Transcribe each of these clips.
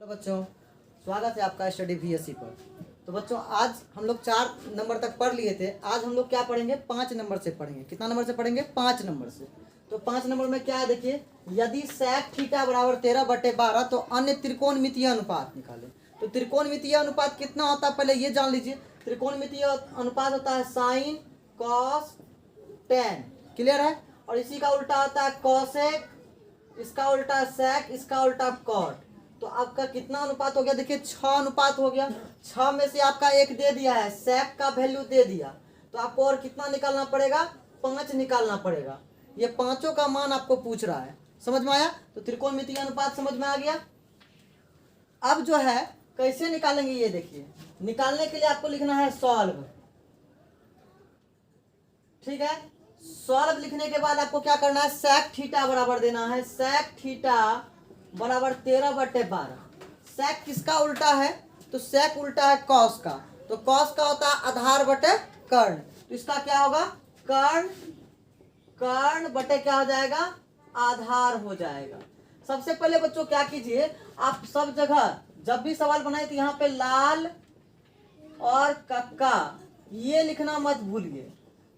तो बच्चों, स्वागत है आपका स्टडी VSC पर। तो बच्चों, आज हम लोग 4 नंबर तक पढ़ लिए थे। आज हम लोग क्या पढ़ेंगे? 5 नंबर से पढ़ेंगे। कितना नंबर से पढ़ेंगे? 5 नंबर से। तो 5 नंबर में क्या है देखिए, यदि sec थीटा बराबर 13/12 तो अन्य त्रिकोणमितीय अनुपात निकालें। तो त्रिकोणमितीय अनुपात कितना होता है पहले ये जान लीजिए। त्रिकोणमितीय अनुपात होता है साइन कॉस टेन, क्लियर है। और इसी का उल्टा होता है कॉसेक, इसका उल्टा सेक, इसका उल्टा कॉट। तो आपका कितना अनुपात हो गया? देखिए 6 अनुपात हो गया। 6 में से आपका 1 दे दिया है, सेक का वैल्यू दे दिया। तो आपको और कितना निकालना पड़ेगा? 5 निकालना पड़ेगा। ये पांचों का मान आपको पूछ रहा है। समझ में आया? तो त्रिकोणमितीय अनुपात समझ में आ गया। अब जो है कैसे निकालेंगे ये देखिए। निकालने के लिए आपको लिखना है सॉल्व, ठीक है। सॉल्व लिखने के बाद आपको क्या करना है? सेक थीटा बराबर देना है, सेक थीटा बराबर 13/12। सेक किसका उल्टा है? तो सेक उल्टा है कॉस का। तो कॉस का होता है आधार बटे कर्ण। तो इसका क्या होगा? कर्ण, कर्ण बटे क्या हो जाएगा? आधार हो जाएगा। सबसे पहले बच्चों क्या कीजिए, आप सब जगह जब भी सवाल बनाए तो यहाँ पे लाल और कक्का ये लिखना मत भूलिए।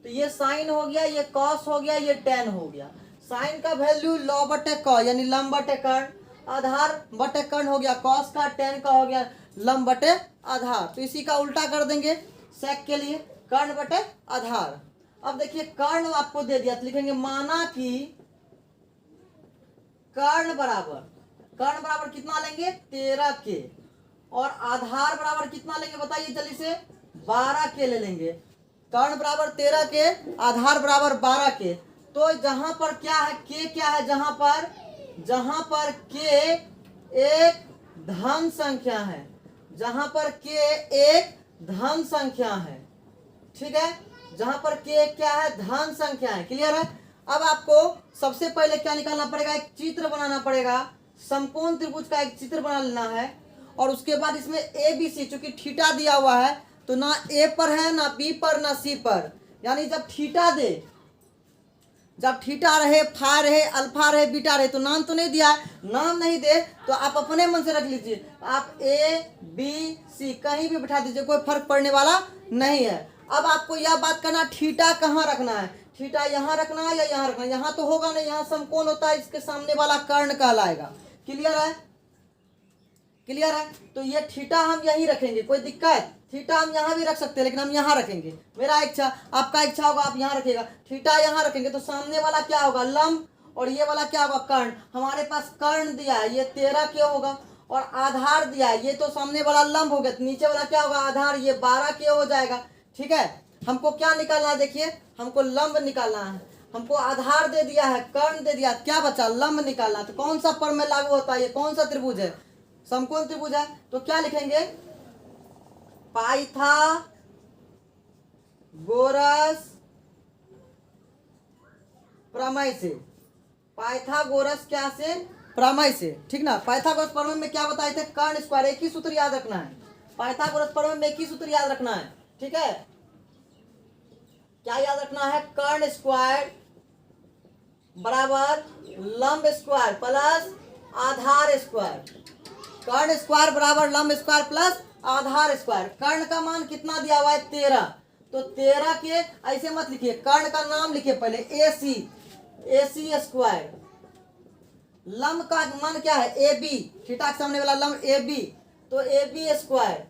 तो ये साइन हो गया, ये कॉस हो गया, ये टेन हो गया। साइन का वैल्यू लॉ बटे कॉ यानी लंब बटे कर्ण, आधार बटे कर्ण हो गया कॉस का, टेन का हो गया लंब बटे आधार। तो इसी का उल्टा कर देंगे सेक के लिए, कर्ण बटे आधार। अब देखिए कर्ण आपको दे दिया तो लिखेंगे माना कि कर्ण बराबर कितना लेंगे? 13 के, और आधार बराबर कितना लेंगे बताइए जल्दी से? 12 के ले लेंगे। कर्ण बराबर 13 के, आधार बराबर 12 के। तो जहां पर क्या है? के क्या है? जहां पर के एक धन संख्या है, जहां पर के एक धन संख्या है, ठीक है। जहां पर के क्या है? धन संख्या है, क्लियर है। अब आपको सबसे पहले क्या निकालना पड़ेगा? एक चित्र बनाना पड़ेगा। समकोण त्रिभुज का एक चित्र बना लेना है। और उसके बाद इसमें ABC, चूंकि थीटा दिया हुआ है तो ना ए पर है, ना बी पर, ना सी पर। यानी जब थीटा दे, जब थीटा रहे, फा रहे, अल्फा रहे, बीटा रहे, तो नाम तो नहीं दिया है। नाम नहीं दे तो आप अपने मन से रख लीजिए। आप ABC कहीं भी बिठा दीजिए, कोई फर्क पड़ने वाला नहीं है। अब आपको यह बात करना, थीटा कहाँ रखना है? थीटा यहाँ रखना है या यहाँ रखना है? यहाँ तो होगा नहीं, यहाँ समकोण होता है, इसके सामने वाला कर्ण कहलाएगा। क्लियर है? क्लियर है। तो ये थीटा हम यहीं रखेंगे, कोई दिक्कत? थीटा हम यहाँ भी रख सकते हैं लेकिन हम यहाँ रखेंगे। मेरा इच्छा, आपका इच्छा होगा आप यहाँ रखिएगा। थीटा यहाँ रखेंगे तो सामने वाला क्या होगा? लंब, और ये वाला क्या होगा? कर्ण। हमारे पास कर्ण दिया है, ये 13 के होगा, और आधार दिया है, ये तो सामने वाला लंब हो गया। तो नीचे वाला क्या होगा? आधार, ये 12 के हो जाएगा, ठीक है। हमको क्या निकालना है? देखिए हमको लंब निकालना है। हमको आधार दे दिया है, कर्ण दे दिया, क्या बचा? लंब निकालना। तो कौन सा पर में लागू होता है? ये कौन सा त्रिभुज है? समकोण त्रिभुज है। तो क्या लिखेंगे? पाइथागोरस प्रमेय से। पाइथागोरस क्या से? प्रमेय से, ठीक ना। पाइथागोरस प्रमेय में क्या बताए थे? कर्ण स्क्वायर। एक ही सूत्र याद रखना है। पाइथागोरस प्रमेय में एक ही सूत्र याद रखना है, ठीक है। क्या याद रखना है? कर्ण स्क्वायर बराबर लंब स्क्वायर प्लस आधार स्क्वायर। कर्ण स्क्वायर बराबर लंब स्क्वायर प्लस आधार स्क्वायर। कर्ण का मान कितना दिया हुआ है? 13। तो 13 के ऐसे मत लिखिए, कर्ण का नाम लिखिए पहले, AC स्क्वायर। लंब का मान क्या है? AB, थीटा के सामने वाला लंब AB, तो AB स्क्वायर।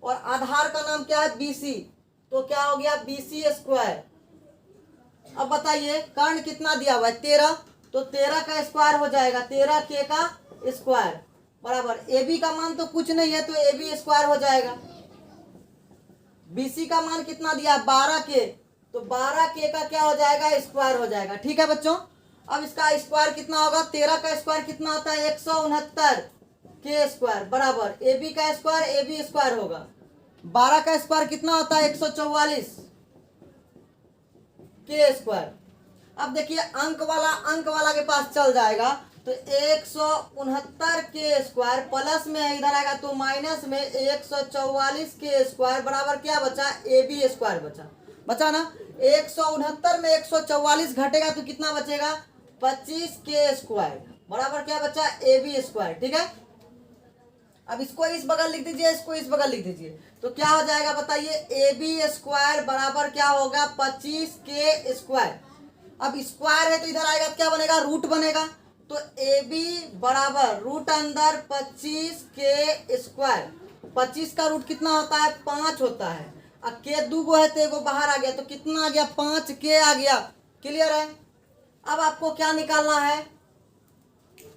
और आधार का नाम क्या है? BC, तो क्या हो गया? BC square. अब बताइए कर्ण कितना दिया हुआ है? 13, तो 13 का स्क्वायर हो जाएगा, 13 के का स्क्वायर बराबर AB का मान तो कुछ नहीं है तो AB स्क्वायर हो जाएगा। BC का मान कितना दिया? 12 के, तो 12 के का क्या हो जाएगा? स्क्वायर हो जाएगा, ठीक है बच्चों। अब इसका स्क्वायर कितना होगा? 13 का स्क्वायर कितना होता है? 169 के स्क्वायर बराबर AB का स्क्वायर, AB स्क्वायर होगा। 12 का स्क्वायर कितना होता है? 144 के स्क्वायर। अब देखिए अंक वाला के पास चल जाएगा, तो 169 के स्क्वायर प्लस में इधर आएगा तो माइनस में 144 के स्क्वायर बराबर क्या बचा? AB स्क्वायर बचा ना। 169 में 144 घटेगा तो कितना बचेगा? 25 के स्क्वायर बराबर क्या बचा? AB स्क्वायर, ठीक है। अब इसको इस बगल लिख दीजिए, इसको इस बगल लिख दीजिए, तो क्या हो जाएगा बताइए, ए बी स्क्वायर बराबर क्या होगा 25 स्क्वायर। अब स्क्वायर है तो इधर आएगा तो क्या बनेगा, रूट बनेगा। तो ए बी बराबर रूट अंदर 25 स्क्वायर। 25 का रूट कितना होता है, 5 होता है। अब के दो गो है तो एगो बाहर आ गया, तो कितना आ गया, 5 के आ गया। क्लियर है। अब आपको क्या निकालना है,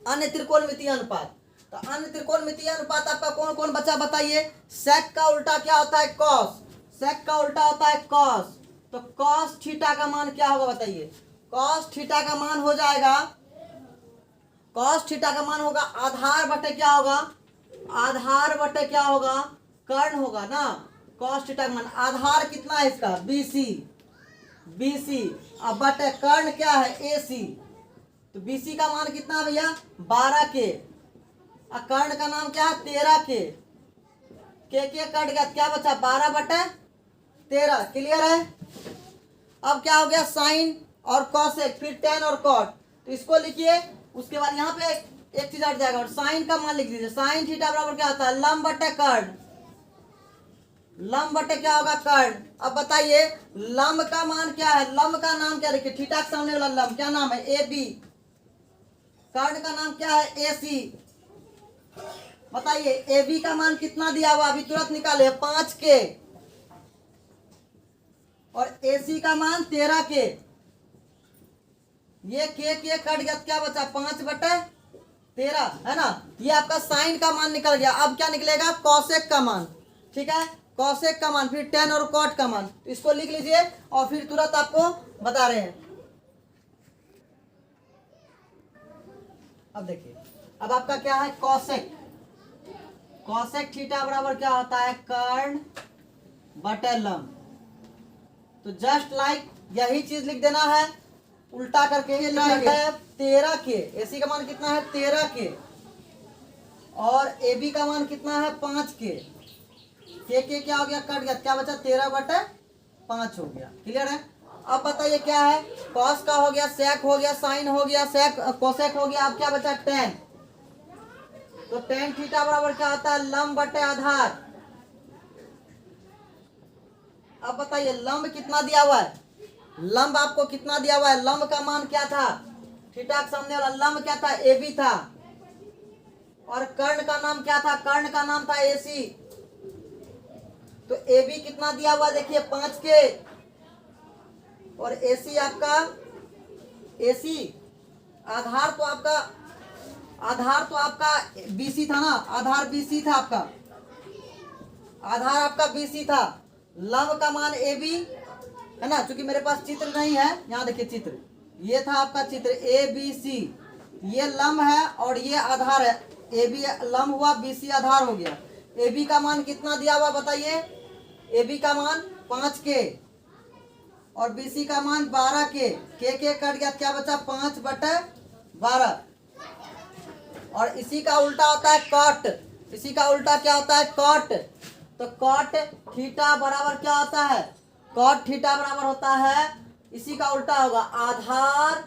अन्य त्रिकोणमितीय अनुपात। तो अन्य त्रिकोणमितीय अनुपात आपका कौन कौन बचा बताइए। सेक का उल्टा क्या होता है, कॉस। सेक का उल्टा होता है कॉस। तो कॉस थीटा का मान क्या होगा बताइए। कॉस थीटा का मान हो जाएगा, कॉस थीटा का मान होगा आधार बटे क्या होगा, आधार बटे क्या होगा, कर्ण होगा ना। कॉस थीटा का मान आधार कितना है इसका, बीसी, बीसी। अब बटे कर्ण क्या है, एसी। तो बीसी का मान कितना है भैया, 12 के। और कर्ण का नाम क्या है, 13 के कट गया, क्या बचा 12 बटे 13। क्लियर है। अब क्या हो गया, साइन और कॉसेक, फिर टेन और कॉट। तो इसको लिखिए, उसके बाद यहाँ पे एक चीज हट जाएगा और साइन का मान लिख दीजिए। साइन थीटा बराबर क्या होता है, लंब बटे कर्ण। लंब बटे क्या होगा, कर्ण। अब बताइए लंब का मान क्या है, लंब का नाम क्या लिखिए, थीटा के सामने वाला लंब क्या नाम है, ए बी। कर्ण का नाम क्या है, ए सी। बताइए ए बी का मान कितना दिया हुआ, अभी तुरंत निकाले 5 के। और ए सी का मान 13 के। ये के कट गया, क्या बचा 5 बटे 13, है ना। ये आपका साइन का मान निकल गया। अब क्या निकलेगा, कॉसेक का मान। ठीक है, कॉसेक का मान, फिर टेन और कॉट का मान। तो इसको लिख लीजिए और फिर तुरंत आपको बता रहे हैं। अब देखिए, अब आपका क्या है, कॉसेक। कॉसेक थीटा बराबर क्या होता है, कर्ण बटे लंब। तो जस्ट लाइक यही चीज लिख देना है उल्टा करके। ये लिखना है 13 के, एसी का मान कितना है 13 के, और ए बी का मान कितना है 5 के क्या हो गया, कट गया, क्या बचा 13 बटे 5 हो गया। क्लियर है। अब बताइए क्या है, कॉस का हो गया, सेक हो गया, साइन हो गया, सेक कोसेक हो गया। अब क्या बचा, टेन। तो टेन थीटा बराबर क्या होता है, लंब बटे आधार। अब बताइए लंब कितना दिया हुआ है, लंब आपको कितना दिया हुआ है, लंब का मान क्या था, थीटा के सामने वाला लंब क्या था, ए बी था। और कर्ण का नाम क्या था, कर्ण का नाम था ए सी। तो ए बी कितना दिया हुआ देखिए 5 के, और ए सी आपका, ए सी आधार तो आपका बीसी था ना, आधार बीसी था आपका, आधार आपका बीसी था। लंब का मान ए बी है ना, क्योंकि मेरे पास चित्र नहीं है, यहाँ देखिए चित्र, ये था आपका चित्र ए बी सी। ये लंब है और ये आधार है, ए बी लंब हुआ, बी सी आधार हो गया। ए बी का मान कितना दिया हुआ बताइए, ए बी का मान 5 के और बी सी का मान 12 के कट गया, क्या बचा 5 बटे 12। और इसी का उल्टा होता है कॉट, इसी का उल्टा क्या होता है, कॉट। तो कॉट थीटा बराबर क्या होता है, कॉट थीटा बराबर होता है, इसी का उल्टा होगा आधार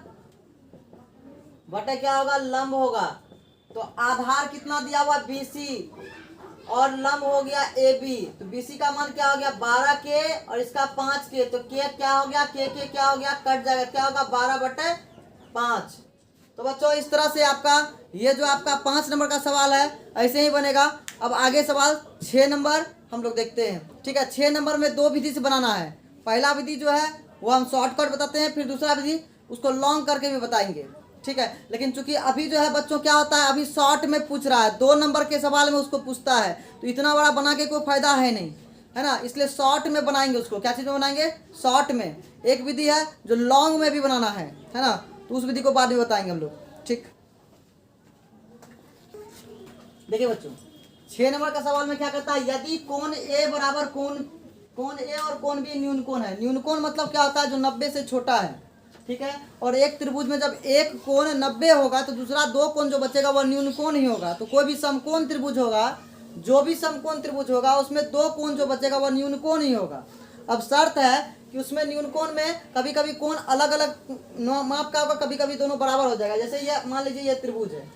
बटे क्या होगा, लंब होगा। तो आधार कितना दिया हुआ बीसी और लंब हो गया ए बी। तो बीसी का मान क्या हो गया 12 के और इसका 5 के। तो के क्या हो गया, के क्या हो गया, कट जाएगा, क्या होगा 12 बटे 5। तो बच्चों इस तरह से आपका ये जो आपका 5 नंबर का सवाल है ऐसे ही बनेगा। अब आगे सवाल 6 नंबर हम लोग देखते हैं। ठीक है, 6 नंबर में 2 विधि से बनाना है। पहला विधि जो है वो हम शॉर्टकट बताते हैं, फिर दूसरा विधि उसको लॉन्ग करके भी बताएंगे। ठीक है, लेकिन चूंकि अभी जो है बच्चों क्या होता है, अभी शॉर्ट में पूछ रहा है, 2 नंबर के सवाल में उसको पूछता है, तो इतना बड़ा बना के कोई फायदा है नहीं, है ना। इसलिए शॉर्ट में बनाएंगे उसको। क्या चीज़ में बनाएंगे, शॉर्ट में। एक विधि है जो लॉन्ग में भी बनाना है ना, तो उस विधि को बाद में बताएंगे हम लोग। ठीक, देखिए बच्चों 6 नंबर का सवाल में क्या करता है, यदि कोण ए बराबर कोण ए और कोण बी न्यून कोण है। न्यून कोण मतलब क्या होता है, जो 90 से छोटा है। ठीक है, और एक त्रिभुज में जब एक कोण 90 होगा तो दूसरा 2 कोण जो बचेगा वह न्यून कोण ही होगा। तो कोई भी समकोण त्रिभुज होगा, जो भी समकोण त्रिभुज होगा उसमें 2 कोण जो बचेगा वह न्यून कोण ही होगा। अब शर्त है कि उसमें न्यून कोण में कभी कभी कोण अलग अलग माप का होगा, कभी कभी दोनों बराबर हो जाएगा। जैसे ये मान लीजिए ये त्रिभुज है,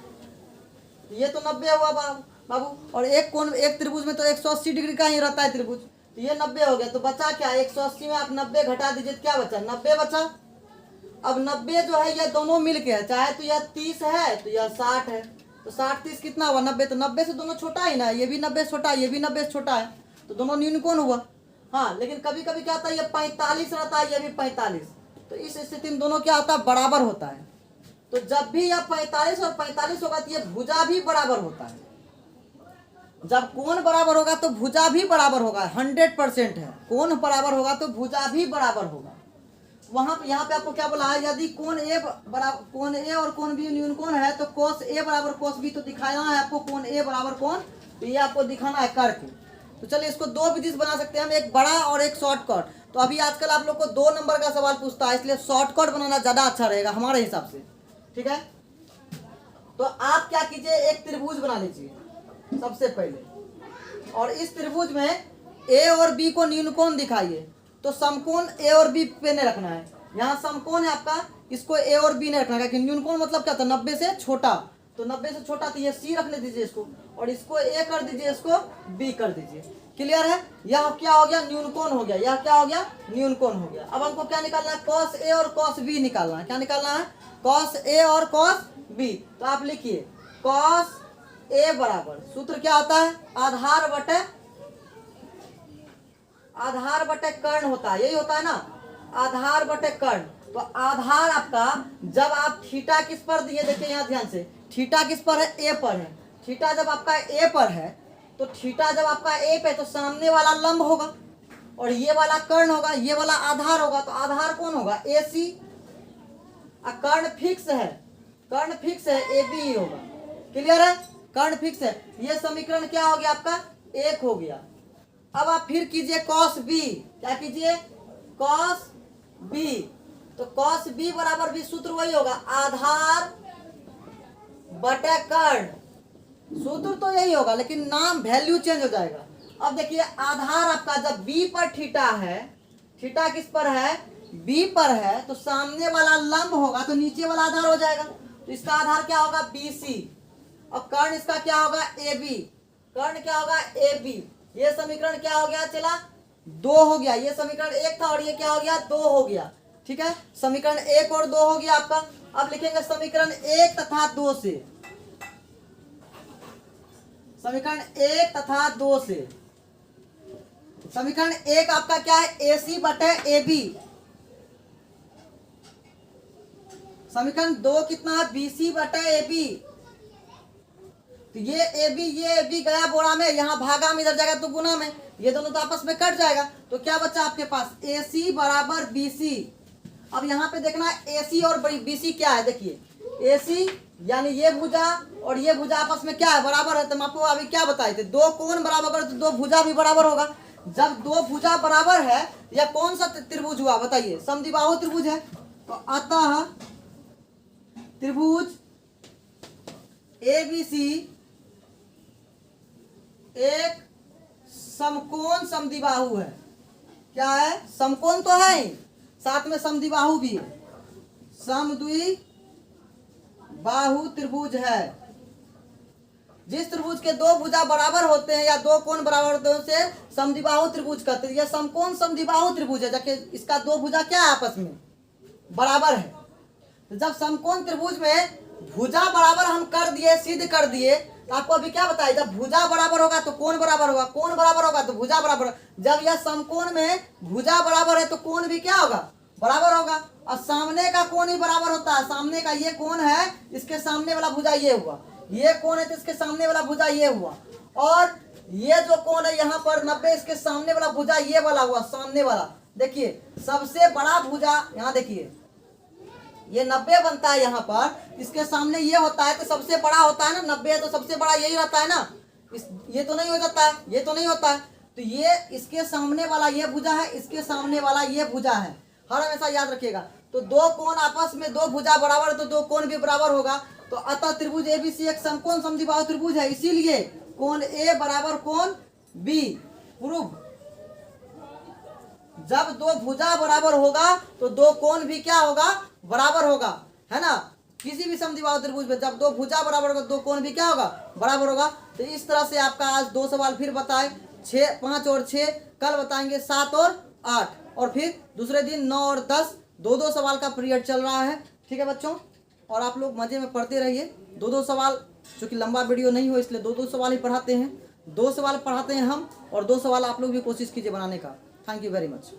ये तो 90 हुआ बाबू। और एक त्रिभुज में तो 180 डिग्री का ही रहता है त्रिभुज, तो ये 90 हो गया। तो बचा क्या, 180 में आप 90 घटा दीजिए, क्या बचा, 90 बचा। अब 90 जो है ये दोनों मिल के है, चाहे तो यह 30 है तो यह 60 है, तो 60 30 कितना हुआ, 90। तो 90 से दोनों छोटा ही ना, ये भी 90 से छोटा है, ये भी 90 से छोटा है, तो दोनों न्यून कौन हुआ। हाँ, लेकिन कभी कभी क्या होता है, ये 45 रहता है, ये भी 45, तो इस स्थिति में दोनों क्या होता है, बराबर होता है। तो जब भी यह 45 और 45 होगा तो ये भुजा भी बराबर होता है। जब कोण बराबर होगा तो भुजा भी बराबर होगा, 100% है। कोण बराबर होगा तो भुजा भी बराबर होगा। वहां पे यहाँ पे आपको क्या बोला है, यदि कोण ए बराबर, कोण ए और कोण बी न्यून कोण है तो cos ए बराबर cos बी, तो दिखाना है आपको कोण ए बराबर कोण, तो ये आपको दिखाना है करके। तो चलिए इसको दो विधि से बना सकते हैं हम, एक बड़ा और एक शॉर्टकट। तो अभी आजकल आप लोग को 2 नंबर का सवाल पूछता है, इसलिए शॉर्टकट बनाना ज्यादा अच्छा रहेगा हमारे हिसाब से, ठीक है। तो आप क्या कीजिए, एक त्रिभुज बना लीजिए सबसे पहले, और इस त्रिभुज में ए और बी को न्यून कोण दिखाइए। तो समकोण ए और बी पे नहीं रखना है, यहाँ समकोण है आपका, इसको ए और बी नहीं रखना है, क्योंकि न्यून कोण मतलब क्या था, 90 से छोटा, तो 90 से छोटा, तो ये सी रखने दीजिए इसको, और इसको ए कर दीजिए, इसको बी कर दीजिए। क्लियर है, यह क्या हो गया, न्यून कोण हो गया, यह क्या हो गया, न्यून कोण हो गया। अब हमको क्या निकालना है, cos ए और cos बी निकालना है। क्या निकालना है, cos ए और cos बी। तो आप लिखिए cos ए बराबर, सूत्र क्या होता है, आधार बटे कर्ण होता है, यही होता है ना, आधार बटे कर्ण। तो आधार आपका, जब आप थीटा किस पर दिए, देखिए यहाँ ध्यान से, थीटा किस पर है, ए पर है। थीटा जब आपका ए पर है, तो थीटा जब आपका ए पे, तो सामने वाला लंब होगा और ये वाला कर्ण होगा, ये वाला आधार होगा। तो आधार कौन होगा, ए सी। कर्ण फिक्स है, कर्ण फिक्स है, ए बी ही होगा। क्लियर है, कर्ण फिक्स है। ये समीकरण क्या हो गया आपका, 1 हो गया। अब आप फिर कीजिए cos b, क्या कीजिए, cos b। तो cos b बराबर भी सूत्र वही होगा, आधार बटे कर्ण। सूत्र तो यही होगा, लेकिन नाम वैल्यू चेंज हो जाएगा। अब देखिए आधार आपका जब b पर थीटा है, थीटा किस पर है, b पर है, तो सामने वाला लंब होगा, तो नीचे वाला आधार हो जाएगा। तो इसका आधार क्या होगा, bc, और कर्ण इसका क्या होगा, ab। कर्ण क्या होगा, ab। ये समीकरण क्या हो गया, चला 2 हो गया। ये समीकरण 1 था और ये क्या हो गया, 2 हो गया। ठीक है, समीकरण 1 और 2 हो गया आपका। अब लिखेंगे समीकरण 1 तथा 2 से, समीकरण 1 तथा 2 से। समीकरण 1 आपका क्या है, AC बटे AB। समीकरण 2 कितना है, BC बटे AB। तो ये AB गया बोरा में, यहाँ भागा में, इधर जाएगा तो गुना में, ये दोनों तो आपस में कट जाएगा। तो क्या बचा आपके पास, AC बराबर BC। अब यहाँ पे देखना AC और BC क्या है, देखिए AC यानी ये भुजा और ये भुजा आपस में क्या है, बराबर है। तो हम आपको अभी क्या बताए थे, 2 कोण बराबर है तो 2 भुजा भी बराबर होगा। जब 2 भुजा बराबर है, या कौन सा त्रिभुज हुआ बताइए, समद्विबाहु त्रिभुज है। तो अतः त्रिभुज ABC एक समकोण समद्विबाहु है। क्या है, समकोण तो है ही, साथ में समद्विबाहु भी है। समद्विबाहु त्रिभुज है। जिस त्रिभुज के 2 भुजा बराबर होते हैं या 2 कोण बराबर होते हैं उसे समद्विबाहु त्रिभुज कहते हैं। यह समकोण समद्विबाहु त्रिभुज है, जबकि इसका 2 भुजा क्या है, आपस में बराबर है। तो जब समकोण त्रिभुज में भुजा बराबर हम कर दिए, सिद्ध कर दिए, तो आपको अभी क्या बताया, जब भुजा बराबर होगा तो कोण बराबर होगा, कोण बराबर होगा तो भुजा बराबर। जब यह समकोण में भुजा बराबर है तो कोण भी क्या होगा, बराबर होगा। और सामने का कोण ही बराबर होता है, सामने का ये कोण है, इसके सामने वाला भुजा ये हुआ, ये कोण है तो इसके सामने वाला भुजा ये हुआ, और ये जो कोण है यहाँ पर 90, इसके सामने वाला भुजा ये वाला हुआ, सामने वाला। देखिए सबसे बड़ा भुजा यहाँ देखिए, ये 90 बनता है यहाँ पर, इसके सामने ये होता है तो सबसे बड़ा होता है ना, 90 है तो सबसे बड़ा यही रहता है ना। ये तो नहीं हो जाता है, ये तो नहीं होता है। तो ये इसके सामने वाला ये भुजा है, इसके सामने वाला ये भुजा है, हर हमेशा याद रखिएगा। तो 2 कोण आपस में 2 भुजा बराबर है तो 2 कोण भी बराबर होगा। तो अतः त्रिभुज ABC एक समकोण समद्विबाहु त्रिभुज है, इसीलिए कोण A बराबर कोण B। प्रूव, जब 2 भुजा बराबर होगा तो 2 कोण भी क्या होगा, बराबर होगा, है ना। किसी भी समद्विबाहु त्रिभुज में जब दो भुजा बराबर होगा दो कोण भी क्या होगा, बराबर होगा। तो इस तरह से आपका आज 2 सवाल फिर बताए, 6, 5 और 6, कल बताएंगे 7 और 8, और फिर दूसरे दिन 9 और 10, 2-2 सवाल का पीरियड चल रहा है। ठीक है बच्चों, और आप लोग मजे में पढ़ते रहिए। 2-2 सवाल, चूँकि लंबा वीडियो नहीं हो इसलिए 2-2 सवाल ही पढ़ाते हैं, 2 सवाल पढ़ाते हैं हम, और 2 सवाल आप लोग भी कोशिश कीजिए बनाने का। Thank you very much.